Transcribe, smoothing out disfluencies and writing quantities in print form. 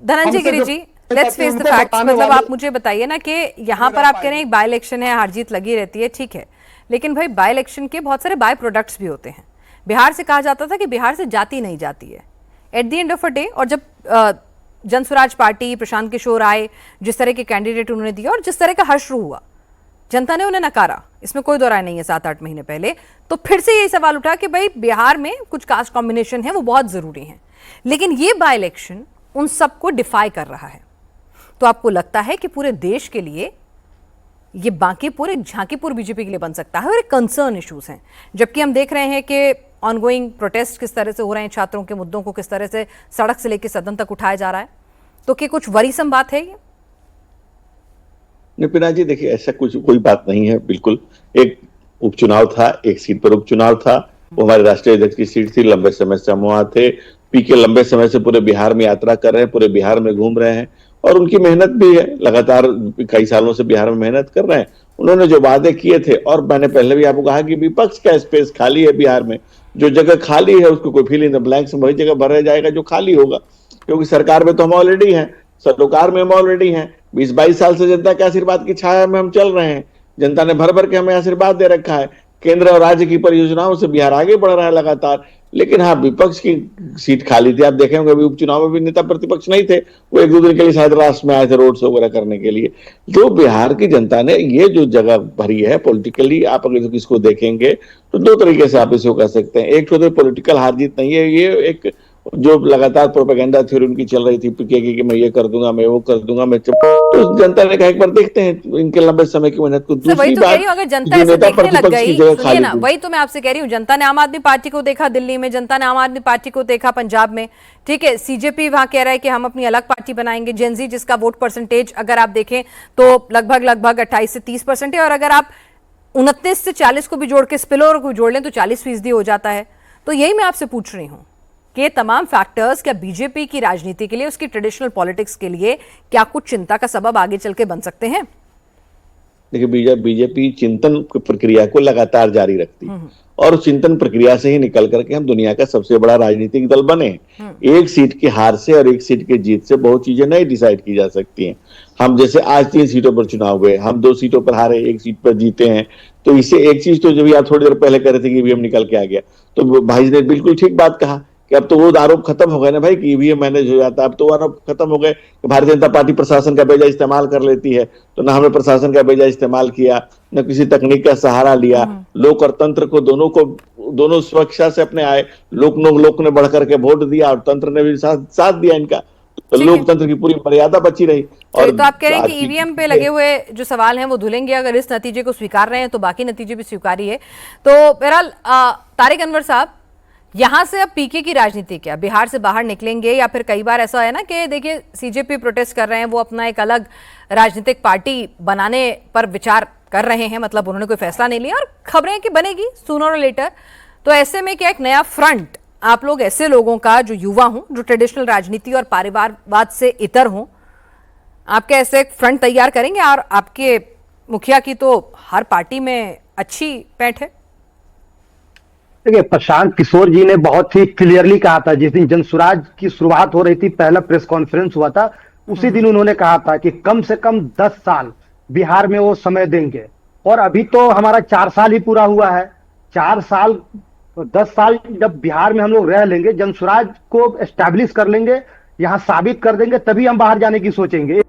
Dhananjay Giri ji, let's face the facts. मतलब आप मुझे बताइए ना कि यहाँ पर आप कह रहे हैं बाय इलेक्शन है, हार जीत लगी रहती है, ठीक है, लेकिन भाई बाय इलेक्शन के बहुत सारे बाय प्रोडक्ट्स भी होते हैं। बिहार से कहा जाता था कि बिहार से जाती नहीं जाती है at the end of a day, और जब जनस्वराज पार्टी, प्रशांत किशोर आए, जिस तरह के कैंडिडेट उन्होंने दिया और जिस तरह का हश्र हुआ, जनता ने उन्हें नकारा, इसमें कोई दो राय नहीं है। 7-8 महीने पहले तो फिर से यही सवाल उठा कि भाई बिहार में कुछ कास्ट कॉम्बिनेशन है वो बहुत जरूरी है, लेकिन ये बाय इलेक्शन उन सबको डिफाई कर रहा है। तो आपको लगता है कि पूरे देश के लिए ये बांकीपुर एक झांकीपुर बीजेपी के लिए बन सकता है और एक कंसर्न इश्यूज हैं, जबकि हम देख रहे हैं कि ऑनगोइंग प्रोटेस्ट किस तरह से हो रहे हैं, छात्रों के मुद्दों को किस तरह से सड़क से लेकर सदन तक उठाया जा रहा है। तो क्या कुछ वरीसम बात है ये? निपिना जी, देखिए ऐसा कुछ कोई बात नहीं है। बिल्कुल एक उपचुनाव था, एक सीट पर उपचुनाव था, वो हमारे राष्ट्रीय अध्यक्ष की सीट थी। लंबे समय से हम वहां थे। पीके लंबे समय से पूरे बिहार में यात्रा कर रहे हैं, पूरे बिहार में घूम रहे हैं और उनकी मेहनत भी है, लगातार कई सालों से बिहार में मेहनत कर रहे हैं। उन्होंने जो वादे किए थे, और मैंने पहले भी आपको कहा कि विपक्ष का स्पेस खाली है बिहार में, जो जगह खाली है उसको कोई फिल इन द ब्लैंक्स में वही जगह भरा जाएगा जो खाली होगा, क्योंकि सरकार में तो हम ऑलरेडी हैं, सरोकार में हम ऑलरेडी हैं। 20-22 साल से जनता के आशीर्वाद की छाया में हम चल रहे हैं। जनता ने भर भर के हमें आशीर्वाद दे रखा है। केंद्र और राज्य की परियोजनाओं से बिहार आगे बढ़ रहा है लगातार। लेकिन हाँ, विपक्ष की सीट खाली थी। आप देखे होंगे अभी उपचुनाव में भी नेता प्रतिपक्ष नहीं थे, वो 1-2 दिन के लिए शायद राष्ट्र में आए थे रोड शो वगैरह करने के लिए। जो बिहार की जनता ने ये जो जगह भरी है पॉलिटिकली, आप अगर इसको देखेंगे तो 2 तरीके से आप इसको कह सकते हैं। एक तो पॉलिटिकल हार जीत नहीं है, ये एक जो लगातार प्रोपेगेंडा थ्योरी उनकी चल रही थी पीके की कि मैं ये कर दूंगा, मैं वो कर दूंगा, मैं तो जनता ने कहा एक बार देखते हैं इनके लंबे समय की मेहनत को। दूसरी बात, अगर जनता ऐसे देखने लग गई, सुनिए ना, वही तो मैं आपसे कह रही हूँ, जनता ने आम आदमी पार्टी को देखा दिल्ली में, जनता ने आम आदमी पार्टी को देखा पंजाब में, ठीक है। सीजेपी वहां कह रहा है कि हम अपनी अलग पार्टी बनाएंगे। जेनजी जिसका वोट परसेंटेज अगर आप देखें तो लगभग 28 से 30% है, और अगर आप 29 से 40 को भी जोड़ के स्पिल ओवर को जोड़ लें तो 40% हो जाता है। तो यही मैं आपसे पूछ रही हूँ कि तमाम फैक्टर्स क्या बीजेपी की राजनीति के लिए, उसकी ट्रेडिशनल पॉलिटिक्स के लिए क्या कुछ चिंता का सबब आगे चल के बन सकते हैं? देखिए, बीजेपी चिंतन प्रक्रिया को लगातार जारी रखती है और उस चिंतन प्रक्रिया से ही निकल करके हम दुनिया का सबसे बड़ा राजनीतिक दल बने। एक सीट की हार से और एक सीट की जीत से बहुत चीजें नहीं डिसाइड की जा सकती हैं। हम जैसे आज 3 सीटों पर चुनाव हुए, हम 2 सीटों पर हारे, 1 सीट पर जीते हैं। तो इससे एक चीज तो जब आप थोड़ी देर पहले कह रहे थे कि ईवीएम निकल के आ गया, तो भाई ने बिल्कुल ठीक बात कहा कि अब तो वो आरोप खत्म हो गए ना भाई कि ईवीएम मैनेज हो जाता है। अब तो आरोप खत्म हो गए कि भारतीय जनता पार्टी प्रशासन का बेजा इस्तेमाल कर लेती है। तो ना हमने प्रशासन का बेजा इस्तेमाल किया, न किसी तकनीक का सहारा लिया। लोक और तंत्र को दोनों सुरक्षा से अपने आए। लोक ने बढ़ करके वोट दिया और तंत्र ने भी साथ दिया इनका, तो लोकतंत्र की पूरी मर्यादा बची रही। और तो आप कह रहे हैं कि ईवीएम पे लगे हुए जो सवाल हैं वो धुलेंगे अगर इस नतीजे को स्वीकार रहे हैं, तो बाकी नतीजे भी स्वीकारी है। तो बहरहाल तारिक अनवर साहब, यहां से अब पीके की राजनीति क्या, बिहार से बाहर निकलेंगे, या फिर कई बार ऐसा है ना कि देखिए सीजेपी प्रोटेस्ट कर रहे हैं, वो अपना एक अलग राजनीतिक पार्टी बनाने पर विचार कर रहे हैं, मतलब उन्होंने कोई फैसला नहीं लिया और खबरें कि बनेगी सूनर और लेटर। तो ऐसे में क्या एक नया फ्रंट आप लोग ऐसे लोगों का जो युवा हों, जो ट्रेडिशनल राजनीति और परिवारवाद से इतर हों, आपके ऐसे एक फ्रंट तैयार करेंगे? और आपके मुखिया की तो हर पार्टी में अच्छी पैठ है। देखिए, प्रशांत किशोर जी ने बहुत ही क्लियरली कहा था, जिस दिन जनसुराज की शुरुआत हो रही थी, पहला प्रेस कॉन्फ्रेंस हुआ था, उसी दिन उन्होंने कहा था कि कम से कम 10 साल बिहार में वो समय देंगे। और अभी तो हमारा 4 साल ही पूरा हुआ है। 4 साल, 10 साल जब बिहार में हम लोग रह लेंगे, जनसुराज को एस्टैब्लिश कर लेंगे, यहां साबित कर देंगे, तभी हम बाहर जाने की सोचेंगे।